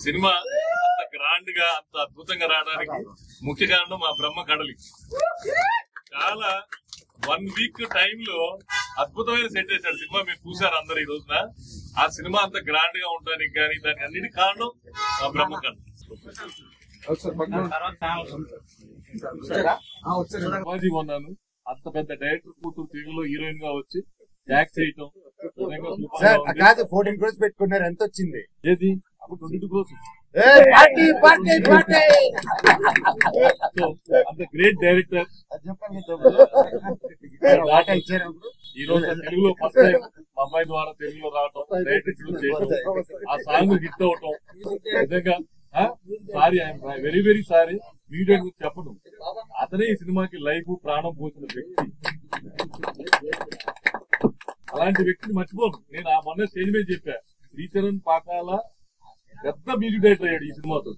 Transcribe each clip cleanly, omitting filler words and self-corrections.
Cinema అంత grand గా అంత అద్భుతంగా రావడానికి ముఖ్య కారణం మా బ్రహ్మ కడలి. చాలా 1 వీక్ టైంలో అద్భుతమైన సెట్ చేశాడు సినిమా. మీరు చూసారు అందరు ఈ రోజున. ఆ సినిమా అంత గ్రాండ్ గా ఉండడానికి కానీ దానికి అన్నిటి కారణం మా బ్రహ్మ కడలి. ఉన్నాను అంత పెద్ద డైరెక్టర్ కూతురు తెలుగులో హీరోయిన్ గా వచ్చి యాక్ట్ చేయటం. 14 crores పెట్టుకున్నారు, ఎంత వచ్చింది? ఏది అప్పుడు 22 crores. అంత గ్రేట్ డైరెక్టర్ ఈ రోజు తెలుగులో ఫస్ట్ టైం మా అమ్మాయి ద్వారా తెలుగులో రావటం, డైరెక్టర్ చేయటం, ఆ సాంగ్ హిట్ అవటం నిజంగా sorry, I'm very very sorry. Video గురించి చెప్పడం, అతనే ఈ సినిమాకి లైఫ్ ప్రాణం పోసిన వ్యక్తి. అలాంటి వ్యక్తిని మర్చిపోను నేను. ఆ మొన్న స్టేజ్ మీద చెప్పా, శ్రీచరణ్ పాకాల పెద్ద మ్యూజిక్ డైరెక్టర్ అయ్యాడు ఈ సినిమాతో,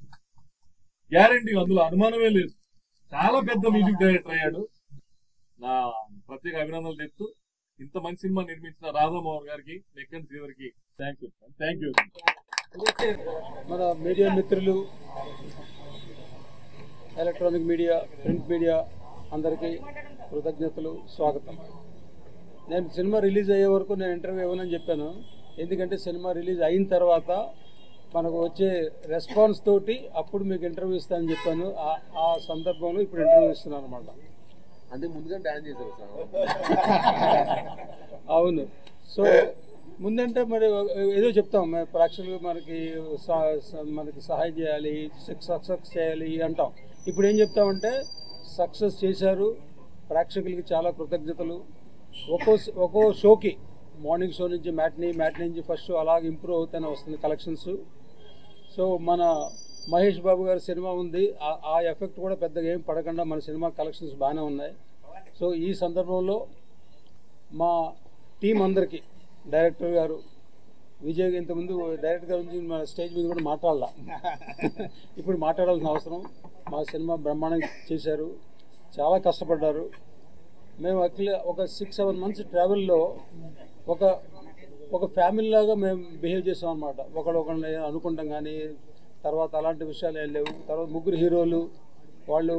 గ్యారంటీ, అందులో అనుమానమే లేదు. చాలా పెద్ద మ్యూజిక్ డైరెక్టర్ అయ్యాడు. నా ప్రత్యేక అభినందనలు చెప్తూ ఇంత మంచి సినిమా నిర్మించిన రాధామోహన్ గారికి, నెక్కన్ శ్రీధర్కి థ్యాంక్ యూ. మన మీడియా మిత్రులు, ఎలక్ట్రానిక్ మీడియా, ప్రింట్ మీడియా అందరికీ కృతజ్ఞతలు, స్వాగతం. నేను సినిమా రిలీజ్ అయ్యే వరకు నేను ఇంటర్వ్యూ ఇవ్వనని చెప్పాను. ఎందుకంటే సినిమా రిలీజ్ అయిన తర్వాత మనకు వచ్చే రెస్పాన్స్ తోటి అప్పుడు మీకు ఇంటర్వ్యూ ఇస్తానని చెప్పాను. ఆ సందర్భంలో ఇప్పుడు ఇంటర్వ్యూ ఇస్తున్నాను అనమాట. అంటే ముందుగా డాన్స్ చేశారు సార్? అవును. సో ముందంటే మరి ఏదో చెప్తాం, ప్రేక్షకులు మనకి సహాయం చేయాలి, సక్సెస్ చేయాలి అంటాం. ఇప్పుడు ఏం చెప్తామంటే సక్సెస్ చేశారు, ప్రేక్షకులకి చాలా కృతజ్ఞతలు. ఒక్కో షోకి మార్నింగ్ షో నుంచి మ్యాట్నీ నుంచి ఫస్ట్ షో అలాగే ఇంప్రూవ్ అవుతూనే వస్తుంది కలెక్షన్స్. సో మన మహేష్ బాబు గారి సినిమా ఉంది, ఆ ఎఫెక్ట్ కూడా పెద్దగా ఏం పడకుండా మన సినిమా కలెక్షన్స్ బాగానే ఉన్నాయి. సో ఈ సందర్భంలో మా టీం అందరికీ, డైరెక్టర్ గారు విజయ్, ఇంతకుముందు డైరెక్టర్ గారి గురించి మన స్టేజ్ మీద కూడా మాట్లాడాల, ఇప్పుడు మాట్లాడాల్సిన అవసరం. మా సినిమా బ్రహ్మాండంగా చేశారు, చాలా కష్టపడ్డారు. మేము యాక్చువల్లీ ఒక 6-7 months ట్రావెల్లో ఒక ఫ్యామిలీ లాగా మేము బిహేవ్ చేసాం అనమాట. ఒకళ్ళని అనుకుంటాం కానీ తర్వాత అలాంటి విషయాలు ఏం లేవు. తర్వాత 3 హీరోలు వాళ్ళు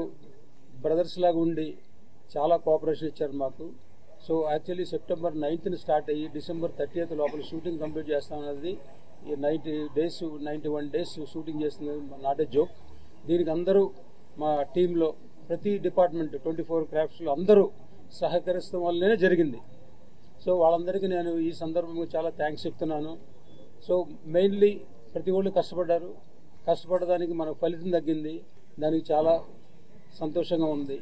బ్రదర్స్ లాగా ఉండి చాలా కోఆపరేషన్ ఇచ్చారు మాకు. So actually September 9th start అయ్యి December 30th లోపల షూటింగ్ కంప్లీట్ చేస్తామన్నది. ఈ 91 days షూటింగ్ చేస్తుంది, నాట్ ఏ జోక్. దీనికి అందరూ మా టీంలో ప్రతి డిపార్ట్మెంట్ 24 క్రాఫ్ట్స్లో అందరూ సహకరిస్తాం వల్లనే జరిగింది. సో వాళ్ళందరికీ నేను ఈ సందర్భంగా చాలా థ్యాంక్స్ చెప్తున్నాను. సో మెయిన్లీ ప్రతి ఒళ్ళు కష్టపడ్డారు, కష్టపడడానికి మనకు ఫలితం తగ్గింది, దానికి చాలా సంతోషంగా ఉంది.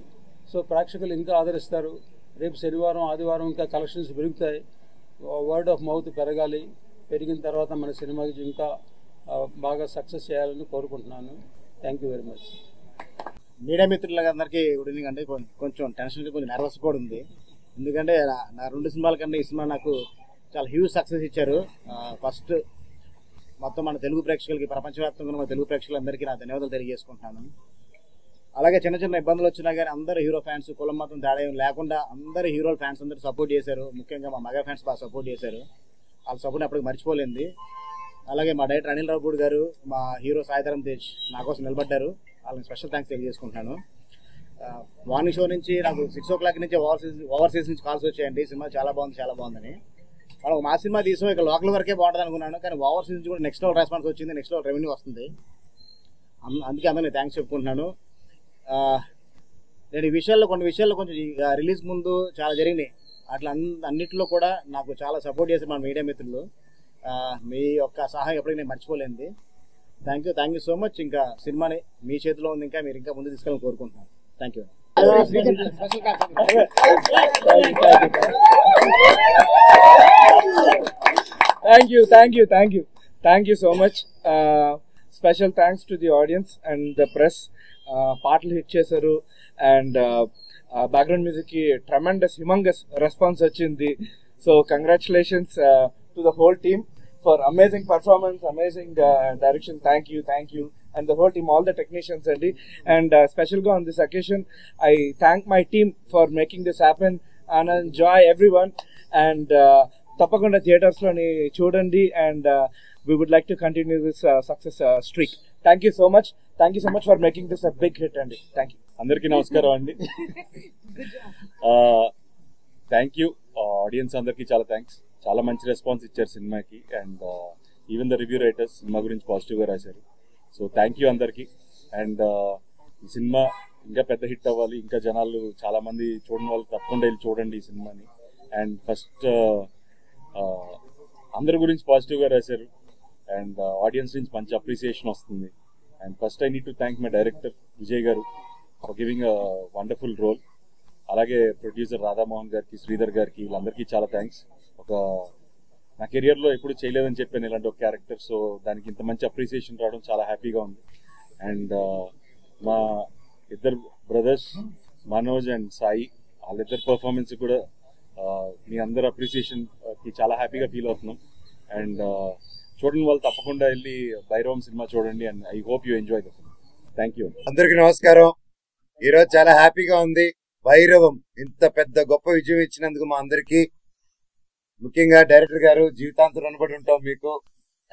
సో ప్రేక్షకులు ఇంకా ఆదరిస్తారు. రేపు శనివారం ఆదివారం ఇంకా కలెక్షన్స్ పెరుగుతాయి, వర్డ్ ఆఫ్ మౌత్ పెరగాలి. పెరిగిన తర్వాత మన సినిమాకి ఇంకా బాగా సక్సెస్ చేయాలని కోరుకుంటున్నాను. Thank you very much. Media మిత్రులందరికీ గుడ్ ఈవినింగ్. అంటే కొంచెం టెన్షన్, కొంచెం నర్వస్ కూడా ఉంది. ఎందుకంటే నా 2 సినిమాల కన్నా ఈ సినిమా నాకు చాలా హ్యూజ్ సక్సెస్ ఇచ్చారు. ఫస్ట్ మొత్తం మన తెలుగు ప్రేక్షకులకి, ప్రపంచవ్యాప్తంగా మన తెలుగు ప్రేక్షకులందరికీ నా ధన్యవాదాలు తెలియజేసుకుంటున్నాను. అలాగే చిన్న చిన్న ఇబ్బందులు వచ్చినా కానీ అందరు హీరో ఫ్యాన్స్, కులం మాత్రం తేడా లేకుండా అందరు హీరో ఫ్యాన్స్ అందరూ సపోర్ట్ చేశారు. ముఖ్యంగా మా మగ ఫ్యాన్స్ బాగా సపోర్ట్ చేశారు. వాళ్ళ సపోర్ట్ అప్పటికి మర్చిపోలేంది. అలాగే మా డైరెక్టర్ అనిల్ రావుపూడి గారు, మా హీరో సాయిధరం తేజ్ నా కోసం నిలబడ్డారు. వాళ్ళని స్పెషల్ థ్యాంక్స్ తెలియజేసుకుంటున్నాను. మార్నింగ్ షో నుంచి నాకు 6 o'clock నుంచి ఓవర్సీస్ నుంచి కాల్స్ వచ్చాయండి, సినిమా చాలా బాగుందని. మనం మా సినిమా తీసాం, ఇక లోకల్ వరకే బాగుంటుంది అనుకున్నాను, కానీ ఓవర్సీస్ నుంచి కూడా నెక్స్ట్ లెవెల్ రెస్పాన్స్ వచ్చింది, నెక్స్ట్ లెవెల్ రెవెన్యూ వస్తుంది. అందుకే అందరినీ థ్యాంక్స్ చెప్పుకుంటున్నాను. నేను కొన్ని విషయాల్లో కొంచెం రిలీజ్ ముందు చాలా జరిగినాయి, అట్లా అన్నింటిలో కూడా నాకు చాలా సపోర్ట్ చేశారు మన మీడియా మిత్రులు. మీ యొక్క సహాయం ఎప్పటికీ నేను మర్చిపోలేంది. Thank you so much. ఇంకా సినిమాని మీ చేతిలో ఉంది, ఇంకా మీరు ఇంకా ముందు తీసుకెళ్ళాలని కోరుకుంటున్నాను. Thank you. Thank you so much. Special thanks to the audience and the press. పాటలు హిట్ చేశారు అండ్ బ్యాక్గ్రౌండ్ మ్యూజిక్ కి ట్రెమెండస్ హ్యూమంగస్ రెస్పాన్స్ వచ్చింది. So congratulations to the whole team for amazing performance, amazing direction. Thank you and the whole team, all the technicians and special go on this occasion. I thank my team for making this happen and enjoy everyone and tapakunda theaters lo ni chudandi and we would like to continue this success streak. Thank you so much for making this a big hit andi. Thank you. అందరికీ నమస్కారం అండి. Thank you audience అందరికీ, చాలా thanks. చాలా మంచి response ఇచ్చారు సినిమాకి and even the review writers cinema గురించి పాజిటివ్గా రాశారు. సో థ్యాంక్ యూ అందరికీ. అండ్ ఈ సినిమా ఇంకా పెద్ద హిట్ అవ్వాలి, ఇంకా జనాలు చాలా మంది చూడని వాళ్ళు తప్పకుండా వెళ్ళి చూడండి ఈ సినిమాని. అండ్ ఫస్ట్ అందరి గురించి పాజిటివ్గా రాశారు అండ్ ఆడియన్స్ నుంచి మంచి అప్రిసియేషన్ వస్తుంది. And first I need to thank my director Vijay garu for giving a wonderful role. అలాగే ప్రొడ్యూసర్ రాధామోహన్ గారికి, శ్రీధర్ గారికి, వీళ్ళందరికీ చాలా థ్యాంక్స్. నా కెరియర్లో ఎప్పుడు చేయలేదని చెప్పాను ఇలాంటి ఒక క్యారెక్టర్. సో దానికి ఇంత మంచి అప్రిసియేషన్ రావడం చాలా హ్యాపీగా ఉంది. అండ్ మా ఇద్దరు బ్రదర్స్ మనోజ్ అండ్ సాయి, వాళ్ళిద్దరు పర్ఫార్మెన్స్ కూడా మీ అందరు అప్రిసియేషన్కి చాలా హ్యాపీగా ఫీల్ అవుతున్నాం. అండ్ చూడండి వాళ్ళు తప్పకుండా వెళ్ళి భైరవం సినిమా చూడండి and I hope you enjoy the film. Thank you. అందరికీ నమస్కారం. ఈరోజు చాలా హ్యాపీగా ఉంది. భైరవం ఇంత పెద్ద గొప్ప విజయం ఇచ్చినందుకు మా అందరికీ, ముఖ్యంగా డైరెక్టర్ గారు జీవితాంతం రుణపడి ఉంటాం మీకు.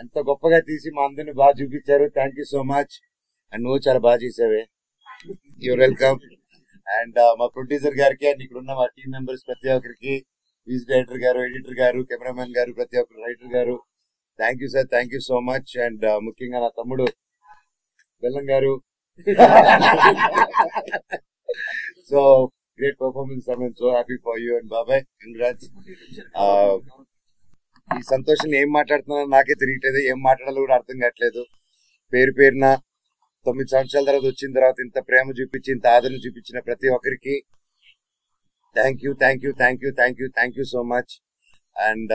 ఎంత గొప్పగా తీసి మా అందరిని బాగా చూపించారు. Thank you so much. And నువ్వు చాలా బాగా చేసావే, యూర్ వెల్కమ్. అండ్ మా ప్రొడ్యూసర్ గారికి అండ్ ఇక్కడ ఉన్న మా టీం మెంబర్స్ ప్రతి ఒక్కరికి, మ్యూజిక్ డైరెక్టర్ గారు, ఎడిటర్ గారు, కెమెరామెన్ గారు, ప్రతి ఒక్కరు, రైటర్ గారు, thank you sir, thank you so much. And ముఖ్యంగా నా తమ్ముడు బెల్లం గారు, so great performance. I'm so happy for you and Babai. Congrats. ఈ సంతోషం ఏం మాట్లాడుతున్నానో నాకే తెలియట్లేదు, ఏం మాట్లాడాలో కూడా అర్థం కావట్లేదు. పేరున 9 సంవత్సరాల తర్వాత వచ్చిన తర్వాత ఇంత ప్రేమ చూపించి, ఇంత ఆదరణ చూపించిన ప్రతి ఒక్కరికి thank you so much. And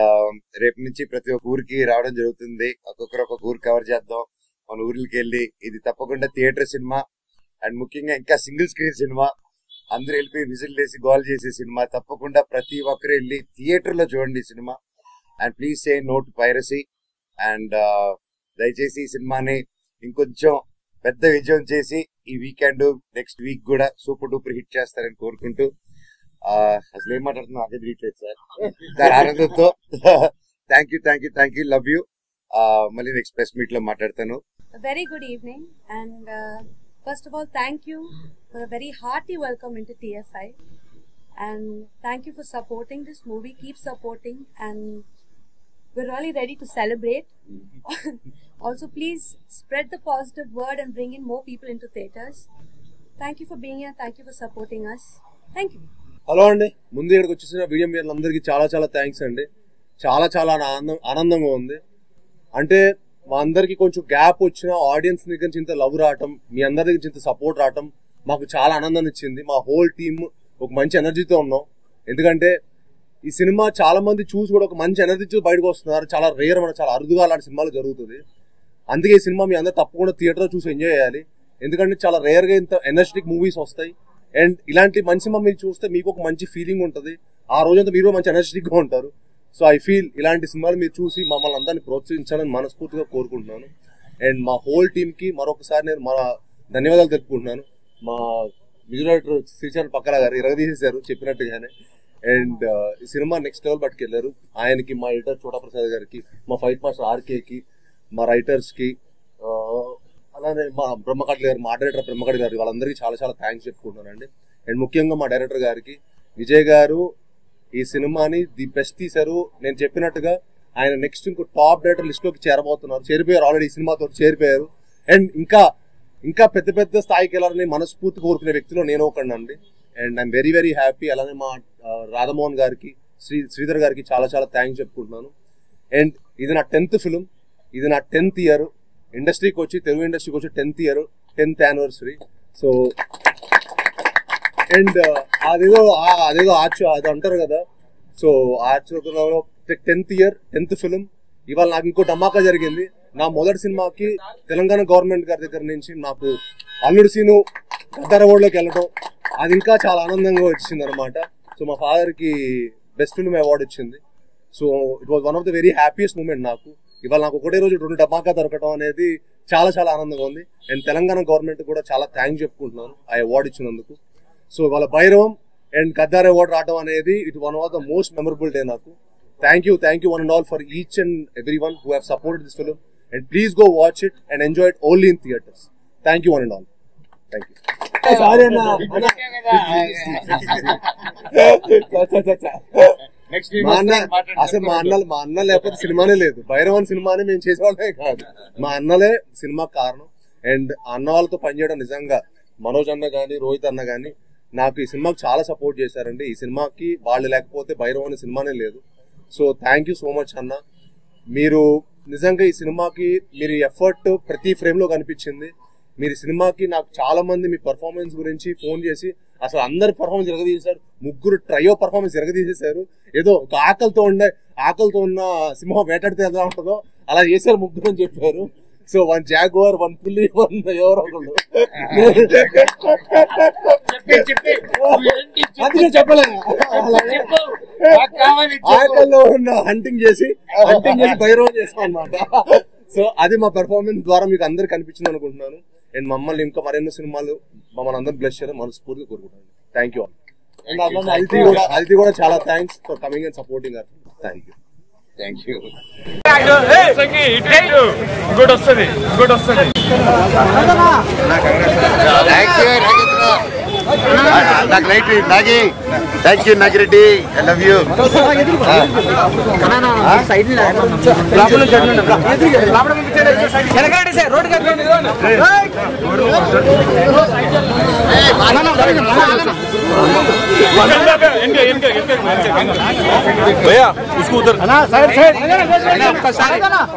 రేపు నుంచి ప్రతి ఒక్క ఊరికి రావడం జరుగుతుంది. ఒక్కొక్కరు ఒక్కొక్క ఊరు కవర్ చేద్దాం. మన ఊర్లకి వెళ్ళి ఇది తప్పకుండా థియేటర్ సినిమా అండ్ ముఖ్యంగా ఇంకా సింగిల్ స్క్రీన్ సినిమా. అందరూ వెళ్ళిపోయి విజిల్ వేసి గోల్ చేసే సినిమా. తప్పకుండా ప్రతి ఒక్కరు వెళ్ళి థియేటర్ లో చూడండి ఈ cinema. And please say no to piracy. And దయచేసి ఈ సినిమాని ఇంకొంచెం పెద్ద విజయం చేసి ఈ వీకెండ్ నెక్స్ట్ వీక్ కూడా సూపర్ డూపర్ హిట్ చేస్తారని కోరుకుంటూ, అసలు ఏం మాట్లాడుతున్నా నాకే తెలియట్లేదు సార్, దాని ఆనందంతో థ్యాంక్ యూ లవ్ యూ. మళ్ళీ నెక్స్ట్ ప్రెస్ మీట్ లో మాట్లాడతాను. Very good evening and first of all thank you for a very hearty welcome into TSI and thank you for supporting this movie. Keep supporting and we're really ready to celebrate. Also please spread the positive word and bring in more people into theaters. Thank you for being here, thank you for supporting us. Thank you. Hello అండి, ముందు ఇక్కడికి వచ్చేసిన video మీరందరికీ చాలా thanks అండి. చాలా ఆనందంగా ఉంది. అంటే మా అందరికి కొంచెం గ్యాప్ వచ్చిన ఆడియన్స్ దగ్గర నుంచి ఇంత లవ్ రావటం, మీ అందరి దగ్గర నుంచి ఇంత సపోర్ట్ రావటం మాకు చాలా ఆనందాన్ని ఇచ్చింది. మా హోల్ టీమ్ ఒక మంచి ఎనర్జీతో ఉన్నాం. ఎందుకంటే ఈ సినిమా చాలా మంది చూసి కూడా ఒక మంచి ఎనర్జీతో బయటకు వస్తున్నారు. చాలా రేర్, మన చాలా అరుదుగా అలాంటి సినిమాలు జరుగుతుంది. అందుకే ఈ సినిమా మీ అందరూ తప్పకుండా థియేటర్లో చూసి ఎంజాయ్ చేయాలి. ఎందుకంటే చాలా రేర్గా ఇంత ఎనర్జెటిక్ మూవీస్ వస్తాయి. అండ్ ఇలాంటి మంచి సినిమా మీరు చూస్తే మీకు ఒక మంచి ఫీలింగ్ ఉంటుంది. ఆ రోజంతా మీరు మంచి ఎనర్జెటిక్గా ఉంటారు. సో ఐ ఫీల్ ఇలాంటి సినిమాలు మీరు చూసి మమ్మల్ని అందరినీ ప్రోత్సహించాలని మనస్ఫూర్తిగా కోరుకుంటున్నాను. అండ్ మా హోల్ టీమ్కి మరొకసారి నేను మా ధన్యవాదాలు తెలుపుకుంటున్నాను. మా మ్యూజిక్ డైరెక్టర్ శ్రీచరణ్ పక్కల గారు ఇరగదీసేశారు చెప్పినట్టుగానే. అండ్ ఈ సినిమా నెక్స్ట్ లెవెల్ పట్టుకెళ్లారు. ఆయనకి, మా ఎడిటర్ చోటా ప్రసాద్ గారికి, మా ఫైట్ మాస్టర్ ఆర్కేకి, మా రైటర్స్కి, అలానే మా బ్రహ్మకట్ల గారు, మా డైరెక్టర్ బ్రహ్మకట్ల గారు, వాళ్ళందరికీ చాలా చాలా థ్యాంక్స్ చెప్పుకుంటున్నానండి. అండ్ ముఖ్యంగా మా డైరెక్టర్ గారికి, విజయ్ గారు ఈ సినిమాని ది బెస్ట్ తీశారు. నేను చెప్పినట్టుగా ఆయన నెక్స్ట్ ఇంకో టాప్ డైరెక్టర్ లిస్ట్ లోకి చేరిపోయారు ఆల్రెడీ. ఈ సినిమాతో చేరిపోయారు. అండ్ ఇంకా పెద్ద పెద్ద స్థాయికి వెళ్ళాలని మనస్ఫూర్తి కోరుకునే వ్యక్తిలో నేను ఒకనండి. And I'm very very happy. అలానే మా రాధమోహన్ గారికి, శ్రీధర్ గారికి చాలా చాలా థ్యాంక్స్ చెప్పుకుంటున్నాను. అండ్ ఇది నా 10th ఫిలిం, ఇది నా 10th ఇయర్ ఇండస్ట్రీకి వచ్చి, తెలుగు ఇండస్ట్రీకి వచ్చి 10th year, 10th anniversary. So and అదేదో అది అంటారు కదా, సో ఆచరణలో 10th ఇయర్ 10th ఫిలిం. ఇవాళ నాకు ఇంకో ధమాకా జరిగింది. నా మొదటి సినిమాకి తెలంగాణ గవర్నమెంట్ గారి దగ్గర నుంచి నాకు అల్లుడు సీను గద్దర్ అవార్డులోకి వెళ్ళడం, అది ఇంకా చాలా ఆనందంగా వచ్చింది అనమాట. సో మా ఫాదర్కి బెస్ట్ ఫిల్మ్ అవార్డు వచ్చింది. So it was one of the very happiest moment నాకు. ఇవాళ నాకు ఒకటే రోజు 2 ధమాకా దొరకడం అనేది చాలా చాలా ఆనందంగా ఉంది. అండ్ తెలంగాణ గవర్నమెంట్ కూడా చాలా థ్యాంక్స్ చెప్పుకుంటున్నాను ఆ అవార్డు ఇచ్చినందుకు. సో ఇవాళ భైరవం అండ్ గద్దార్ అవార్డు రావడం అనేది it one of the most memorable day నాకు. Thank you one and all for each and every one who have supported this film. And please go watch it and enjoy it only in theatres. Thank you one and all. Thank you. అసలు మా అన్న లేకపోతే సినిమానే లేదు. భైరవన్ సినిమాని మేము చేసేవాళ్ళమే కాదు, మా అన్నలే సినిమా కారణం. అండ్ అన్న వాళ్ళతో పనిచేయడం నిజంగా మనోజ్ అన్న గానీ, రోహిత్ అన్న గానీ నాకు ఈ సినిమాకి చాలా సపోర్ట్ చేశారండి. ఈ సినిమాకి వాళ్ళు లేకపోతే భైరవన్ సినిమానే లేదు. So thank you so much అన్న. మీరు నిజంగా ఈ సినిమాకి మీరు ఎఫర్ట్ ప్రతి ఫ్రేమ్ లో కనిపించింది. మీరు సినిమాకి నాకు చాలా మంది మీ పర్ఫార్మెన్స్ గురించి ఫోన్ చేసి అసలు అందరి పర్ఫార్మెన్స్ జరగదీశారు. 3 ట్రయో పర్ఫార్మెన్స్ జరగదీసేశారు. ఏదో ఒక ఆకలితో ఉన్న సింహం వేటాడితే ఎలా ఉంటుందో అలా చేశారు 3 అని చెప్పారు. సో 1 జాగ్వార్, 1 పులి, 1 ఎవరో ఒకళ్ళు. చెప్పలేదు ఆకల్లో ఉన్న హంటింగ్ చేసి భైరవం చేసాం అన్నమాట. సో అది మా పెర్ఫార్మెన్స్ ద్వారా మీకు అందరు కనిపించింది అనుకుంటున్నాను. అండ్ మమ్మల్ని ఇంకా మరెన్నో సినిమాలు మమ్మల్ని అందరూ బ్లెస్ చేయాలని మనస్ఫూర్తిగా కోరుకుంటాను. Thank you. అండ్ అది కూడా చాలా thanks for coming and supporting అర్. Thank you. గుడ్ వస్తుంది. నాకు లైట్ నాగి. Thank you Nagireddy, I love you.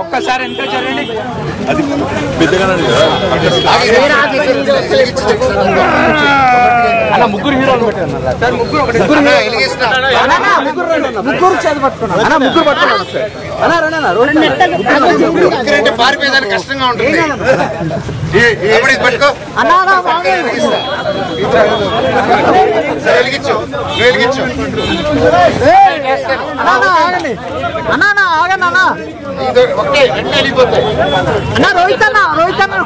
ఒక్కసారి ఎంటర్ చేయండి. అది పెద్దగా అన్న 3 హీరోలు పెట్టారు. ముగ్గురు పారిపోయేదానికి కష్టంగా ఉంటుంది. పట్టుకో వెలిగించు. ఒకటే వెంటనే వెళ్ళిపోతాయి. రోహిత్ అన్న